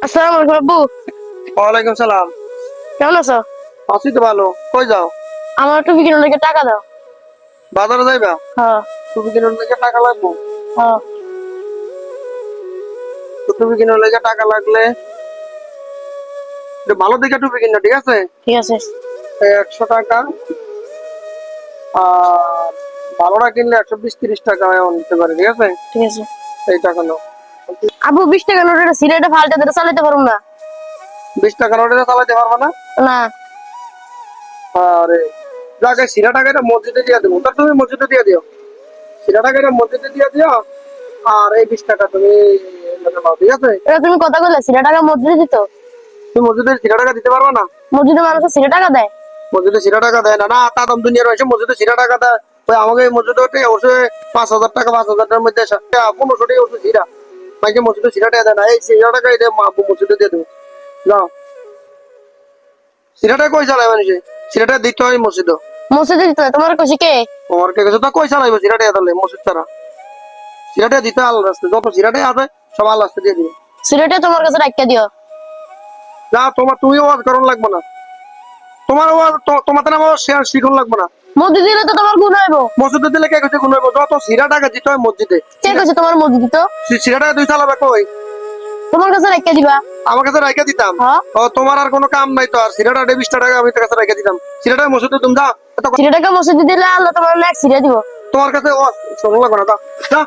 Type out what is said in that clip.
আসসালামু আলাইকুম আব্বু। ওয়ালাইকুম সালাম। কেমন আছো? আছি তো ভালো। কই যাও? আমার টুপি কিনার লেগে টাকা দাও। বাজারে যাইবা? হ্যাঁ। টুপি কিনার লেগে টাকা লাগবো? হ্যাঁ। তো টুপি কিনার লেগে টাকা লাগলে একটু ভালো দেখে টুপি কিনা, ঠিক আছে? ঠিক আছে। এই 100 টাকা। আর ভালোটা কিনলে 120-30 টাকা এমন নিতে পারে, ঠিক আছে? ঠিক আছে। এই টাকা নাও। আব্বু 20 টাকা নোটের সিগারেটে ফালতে দিতে চালাতে পারুম না। 20 টাকা নোটে চালাতে পারবা না? না। আরে যাকে সিরা টাকাটা মসজিদে দিয়ে দেবো, তা তুমি মসজিদে দিয়ে দিও। সিরা টাকাটা মসজিদে দিয়ে দিও। আর এই 20 টাকা তুমি নাও, ঠিক আছে? এটা তুমি কথা বললে সিগারেট টাকা মসজিদে দিত? তুমি মসজিদে সিরা টাকা দিতে পারবা না? মসজিদে মানুষের সিগারেট টাকা দেয়? মসজিদে সিরা টাকা দেয় না? না, তা দম দুনিয়া রয়েছে মসজিদে সিরা টাকা দেয়। ওই আমাকে মসজিদে অবশ্যই 5,000 টাকা, 5,000 টাকার মধ্যে 1500 টাকা ওষুধ সিরা মাইকে মসজিদে সিরা টাকা দেয় না। এই সিরা টাকা এটা মসজিদে দিয়ে দেবো। যাও। সিরাটা কই চালায় মানুষে? সিরাটা দিতে হয় মসজিদে। মসজিদে দিত না, তোমার কইছে কে? তোমার কে গেছে তা কই চালাইবো সিরাটা তাহলে মসজিদ ছাড়া? সিরাটা দিতে আল্লাহ রাস্তায় যত সিরাটাই আছে সব আল্লাহ রাস্তায় দিয়ে দিবে। সিগারেটে তোমার কাছে রাখিয়া দিও। যা, তুমি ওয়াজ করন লাগবে না। তোমার ওয়াজ তোমার তো আমার শেয়ার শিখন লাগবে না। মসজিদ দিলে তো তোমার গুণ হইব। মসজিদে দিলে কে কইছে গুণ হইব? যত সিরা টাকা দিতে হয় মসজিদে। কে কইছে তোমার মসজিদ দিত? সিরাটা দুই চালাবে কই? তোমার কাছে রাখিয়া দিবা। আমার কাছে রাইখা দিতাম। হ্যাঁ। ও তোমার আর কোনো কাম নাই তো? আর সিরাটা 20 টাকা আমি তোর কাছে রাইখা দিতাম। সিরাটা মসজিদে তুমি যা। সিগারেট টাকা মসজিদে দিলে আল্লাহ তোমার নেক্সট সিরা দিব। তোমার কাছে ও শোনো লাগবে না, যা যা।